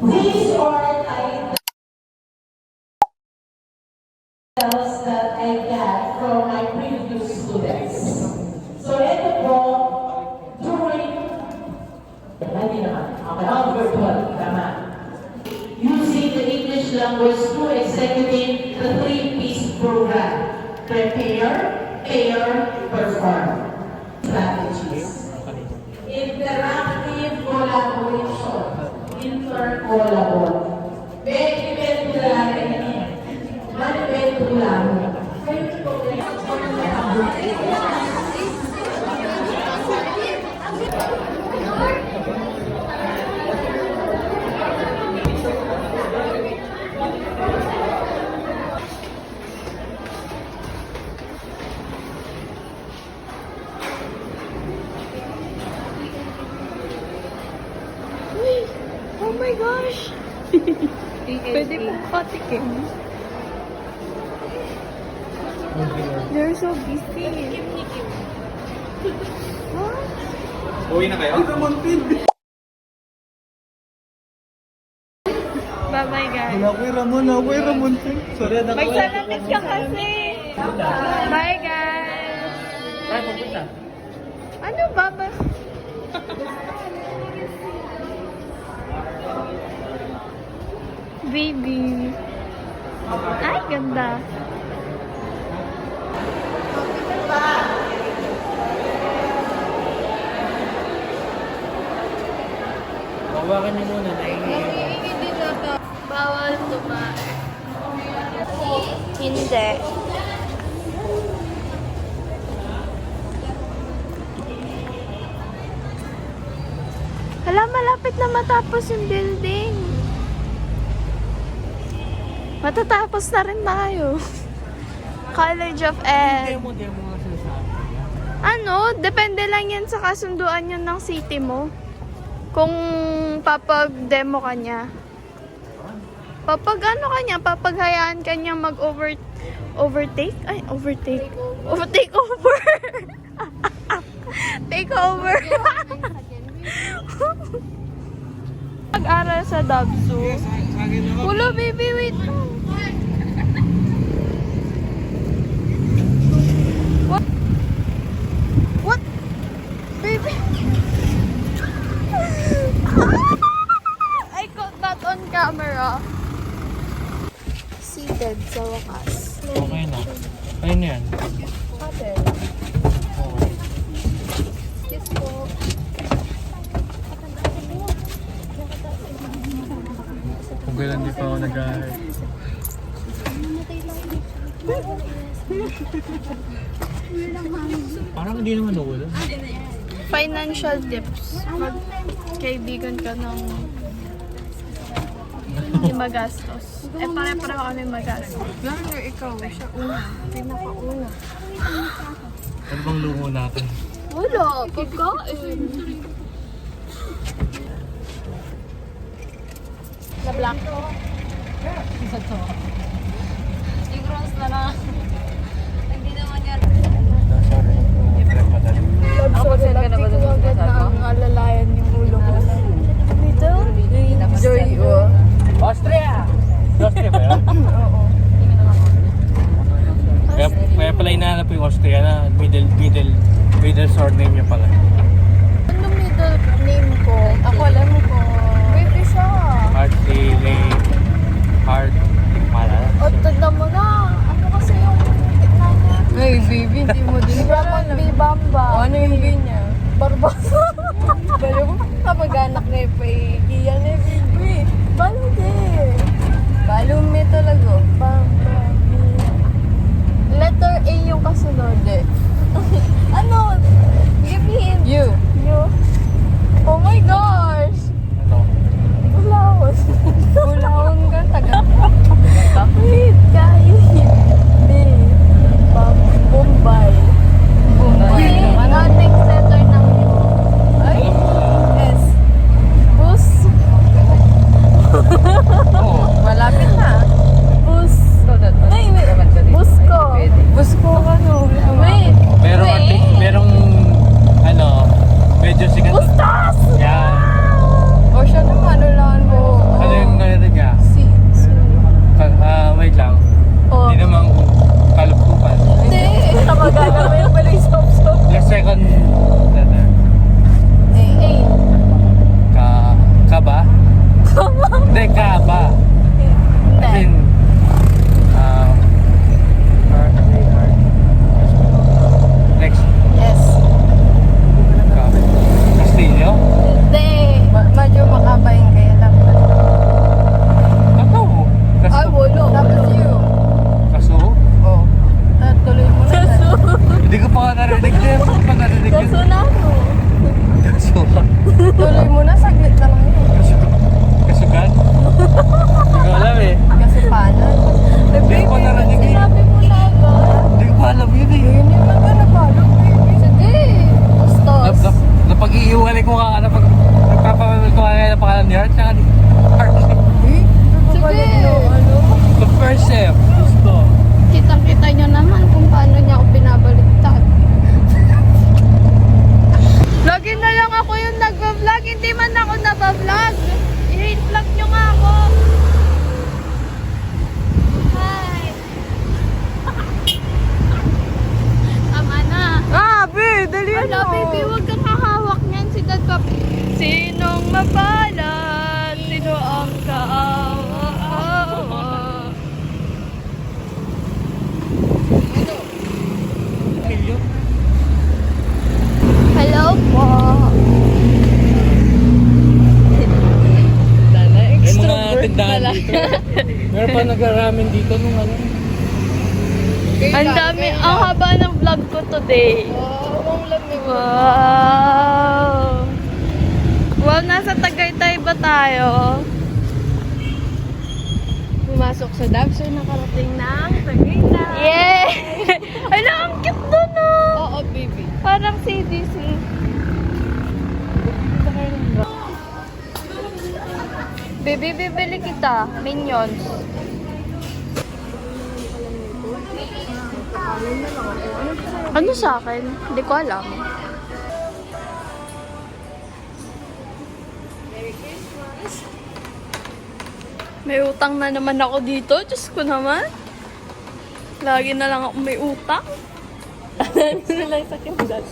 These are titles that I got from my previous students. So ito po, during, hindi naman, okay, virtual, tama. Using the English language to executive the three-piece program. Prepare, pair, perform. Strategies. Interactive collaboration. Intercollabor. Evento lang ini. Evento lang. Oh my gosh! Pwede po patikim. They're so busy. What? Uwi na kayo? Bye-bye guys. Nakuy Ramon. Sorry, Magsalamit ka kasi. Bye guys. Saan pupunta? Ano ba ba? Baby. Ay, ganda. Bawakan niyo muna. Bawal tumae. Hindi. Hala, malapit na matapos yung building. Matatapos na rin tayo. College of Ed. Demo nga sinasabi. Ano, depende lang yan sa kasunduan yun ng city mo. Kung papag-demo ka niya. Papag ano ka niya, papaghayaan ka niya overtake? Ay, overtake. Take over. Take over. Mag-aral sa Dabsu. Hulo, baby, wait. What? What? Baby. I caught that on camera. Seated sa wakas. Okay na. Ayun na yan. Ate. Okay. Kiss po. Kung kailan di pa ako nag-aaral. Parang hindi naman nawala. Financial tips. Magkaibigan ka ng hindi magastos. Eh, pare-pareho kami magastos. Lalo ikaw, siya una. Pinakauna. Ano bang luho natin? Wala, pagkain. Na black. Isa to. Yung rose na lang. Hindi naman yan. Sorry. Ako kasi ka na ba doon sa Agad na ang alalayan yung ulo ko. Dito? Joy, oh. Austria! Austria ba yun? Oo. Kaya pala inahanap yung Austria na middle sword name niya pala. Ano middle name ko? Ako alam mo ko. Baby siya. Hard. Malala. O, tignan mo na. Ano kasi yung gitna niya? Ay, baby, hindi mo din. Ramon B. Bamba. O, ano yung B niya? Barbosa. Balo mo kapag-anak na yung paikiyan eh, baby. Bandi. Balume talaga. Bamba. Letter A yung kasunod eh. Ano? Give me hint. You. You. Oh my gosh. Ano? Ulawos. Kulawang ka, taga. Wait, guys. B. Bombay. Bombay. Ano? Next letter ng U. Ay, S. Bus. Oo. malapit na. Bus. Ay, wait. Busko. Busko ka no. Wait. Merong Wait. medyo sikat. Bustas! Yan. Chef. Gusto. Kitang-kita nyo naman kung paano niya ako pinabaliktad. Lagi na lang ako yung nagva-vlog. Hindi man ako nabavlog. I-hate vlog nyo nga ako. Hi. Tama na. Be, dali na. Baby, huwag kang hahawak niyan. Si Dad Pap. Sinong mapalat? Sino ang kaawa? Hello po. May mga tindahan dito. Meron pa nag-ramen dito nung ano. Ang dami, ang haba ng vlog ko today. Wow. Wow, nasa Tagaytay ba tayo? Pumasok sa Dabs, nakarating ng Tagaytay. Yay! Ano, ang cute doon oh. Oo, baby. Parang CDC. Baby, bibili kita. Minions. Ano sa akin? Hindi ko alam. May utang na naman ako dito. Diyos ko naman. Lagi na lang ako may utang. Ano na lang sa kimdas?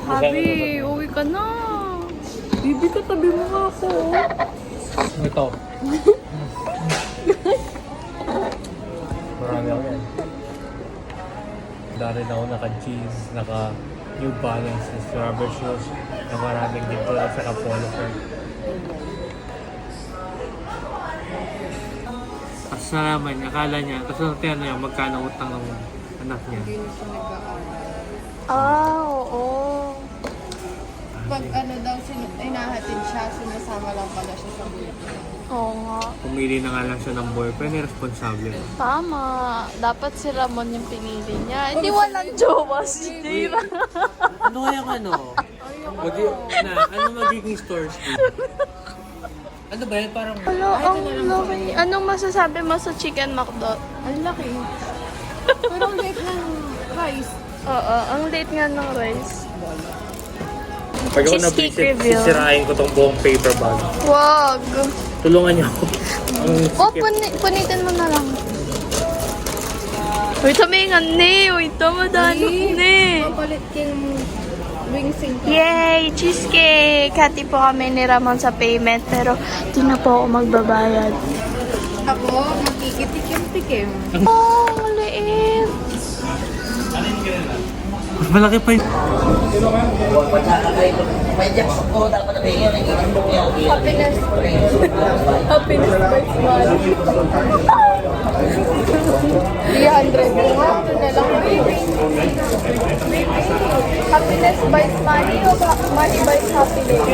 Habi, uwi ka na. Bibi, katabi mo nga ako. Ito. Marami ako yan. Dahil ako naka-jeans, naka-New Balance, rubber shoes, na maraming dito lang sa polo shirt. Tapos nalaman niya, akala niya, tapos natin niya, magkano utang ng anak niya. Oo. Pag ano daw, inahatid siya, sinasama lang pala siya sa buhay. Oo nga. Pumili na nga lang siya ng boyfriend, irresponsible. Tama. Dapat si Ramon yung pinili niya. Hindi walang jowa si Jira. Ano kaya ano? Ano magiging store speed? Ano ba yan? Parang... Hello, ang laki. Anong masasabi mo sa chicken McDo? Ang laki. Pero ang late ng rice. Oo, ang late nga ng rice. Pag ako Cheesecake nabisit, review. sisirain ko tong buong paper bag. Wag. Tulungan niyo ako. Oh, punitin mo na lang. Uy, tamingan ni. Uy, tamadano ni. Papalit king wings and Yay! Cheesecake! Hati po kami ni Ramon sa payment, pero di na po ako magbabayad. ako, magkikitikim-tikim. Oh, ang liit! Mas malaki pa yun. Happiness. Happiness by smile. 300 mo nga. Ito na lang, baby. Happiness by money o money by happiness?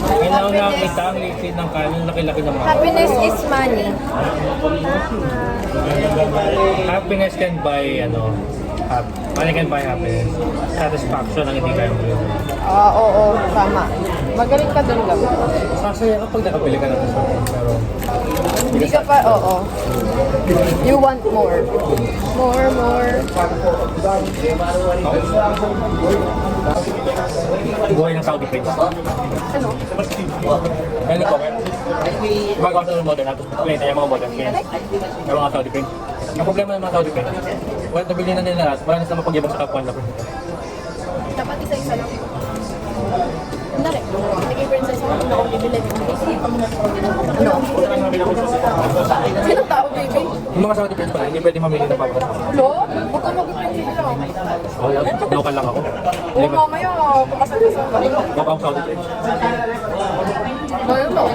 Ngayon ako nakakita ang liquid ng kanin, laki-laki ng mga. Happiness is money. Happiness can buy, money can buy happiness. Satisfaction ang hindi kaya mo yun. Oo, tama. Magaling ka dun, Gab. Sasaya kapag nakabili ka na sa store, pero Hindi ka pa, oo. You want more. More. buhay ng Saudi Prince. Ano? Ano ko, magawa sa modern natin. Plate yung mga modern Prince. Yung mga Saudi Prince. Ang problema ng mga Saudi Prince, wala nabili na nila lahat, wala na sila mapag-ibang sa kapwan na Prince. Dapat isa-isa lang. Dali. Sige, princess, ano ako bibili? Ano? Sino tao, baby? Yung mga Saudi Prince pala, hindi pwede mamili ng papa. Lo? Huwag ka mag-princess lang. Local lang ako. Oo, mamaya, pumasal ka sa balik. Local Saudi Prince. Ngayon, no?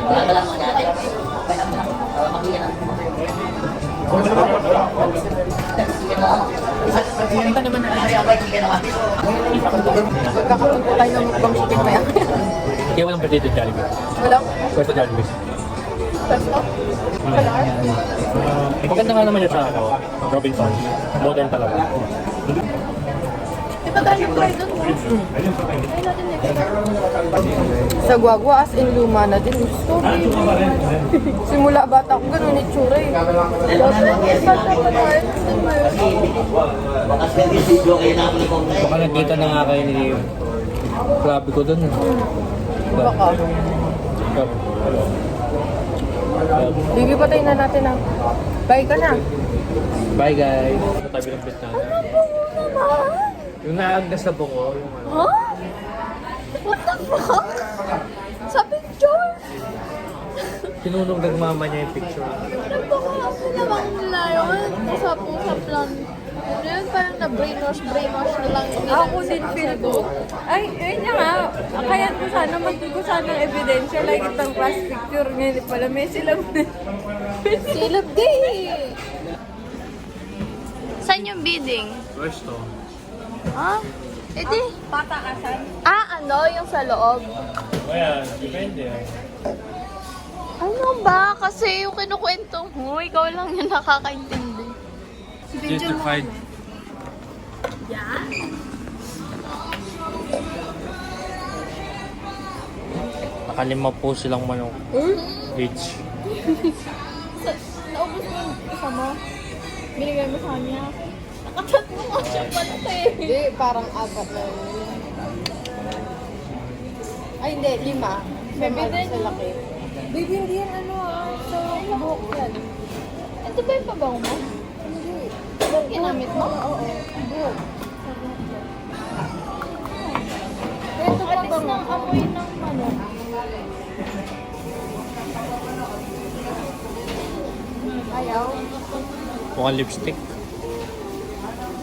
Magkakapunta tayo ng mukbang shipping na yan. Kaya walang pwede dito Jollibee. Walang? Pwede Jollibee. Pesto? Kalar? Maganda nga naman yun sa Robinson. Modern talaga. Di ba tayo try doon? Sa Guagua, as in luma na din. Gusto ko, baby. Simula bata ko, ganun itsura eh. Baka nagkita na nga kayo ni Grabe ko dun. Baka. Baby, patay na natin ah. Bye ka na. Bye guys. Tabi ng bintana. Yung naagdas na bungo. Yung ano. Huh? What the fuck? Sa picture? Sinunog nagmama niya yung picture. Napaka-ako namang nila yun. Usap-usap lang. Ano yun, parang na-brainwash na lang nila. Ako din feel ko. Ay, yun niya nga. Kaya ko sana magtugo sana ng ebidensya. Like itong class picture ngayon pala. May silab na. Silab day! Saan yung bidding? Pwesto. Ha? Edi? Patakasan. Ano? Yung sa loob? Kaya, depende. Ano ba? Kasi yung kinukwento mo, ikaw lang yung nakakaintindi. Justified. Yan? Nakalima po silang manok. Beach. Naubos mo yung isa mo? Binigay mo sa kanya? Nakatatlo nga siya pala eh. Hindi, parang apat na yun. Ay, hindi, 5. Baby din. Sa laki. Baby, hindi yan ano ah. Sa buhok yan. Ito ba yung pabango mo? Hindi. Anong ginamit mo? Oo. Buhok. Kaya ito pa ba ng amoy ng manok? Ayaw. Mukhang lipstick.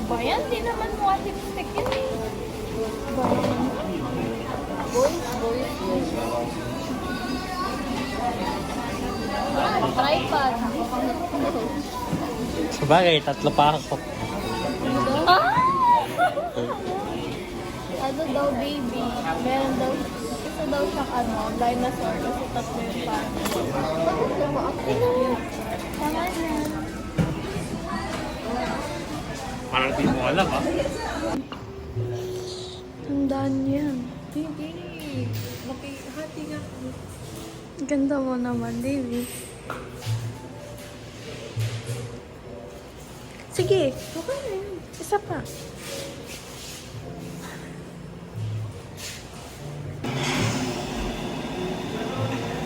Ba yan? Di naman mukha lipstick yun eh. Ba? Boys. Tripod. Sabagay, tatlo pa ako. Ah! Ano daw baby? Meron daw, isa daw siyang dinosaur kasi tatlo yung parang. Tama yan. Parang di mo alam ah. Tandaan yan. Hindi. Makihati nga. Ganda mo naman, Davy. Sige, okay na yun. Isa pa.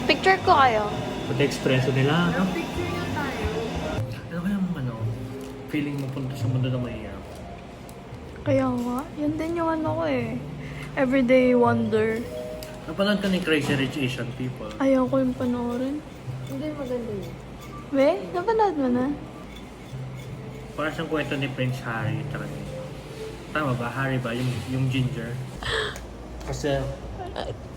Picture ko kayo. Pati ekspreso nila, no? Ano kaya ano? Feeling mo punta sa mundo na mahirap? Kaya nga, yun din yung ano ko eh. Everyday wonder. Napanood ka ni Crazy Rich Asian People? Ayaw ko yung panoorin. Hindi, maganda yun. Be, napanood mo na? Parang siyang kwento ni Prince Harry talaga. Tama ba? Harry ba? Yung ginger? Kasi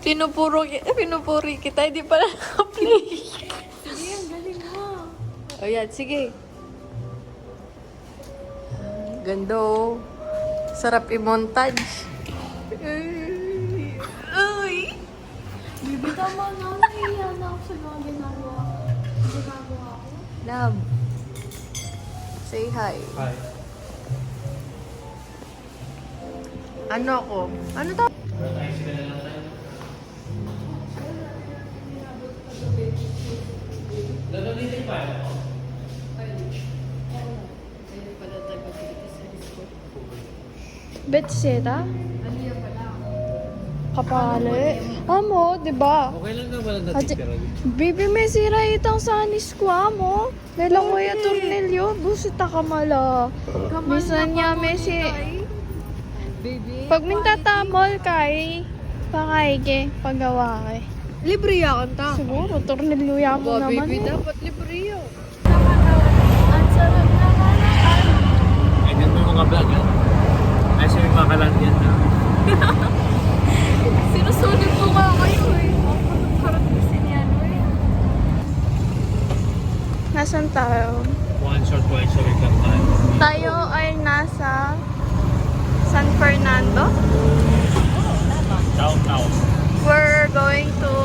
Pinupuri kita, hindi pala naka-play. Sige, ang galing mo. O yan, sige. Gando. Sarap i-montage. Uy! Bibi, tama na. Nahiya na ako sa mga ginagawa ko. Love. Say hi. Hi. Ano ako? Ano to? Betseta? Kapali. Amo, di ba? Okay lang naman ang Ate, natitira. Bibi, may sira itang sa anis ko, amo. Lelang ko yung tornilyo. Busita ka mala. Bisan niya, may si... Baby. Pag mintatamol kay, pakay ke, paggawa kay. Libre yakan ta. Siguro, tornilyo ya mo Ba, naman. baby, eh. dapat libre yun. Ang sarap naman ang Ganyan mo yung mga vlog yan. Ay, siya yung makalat yan na. sinusulit ko nga kayo eh. Parang kasi niyan eh. Nasaan tayo? Once or twice a week lang tayo. Tayo ay nasa San Fernando. Downtown. We're going to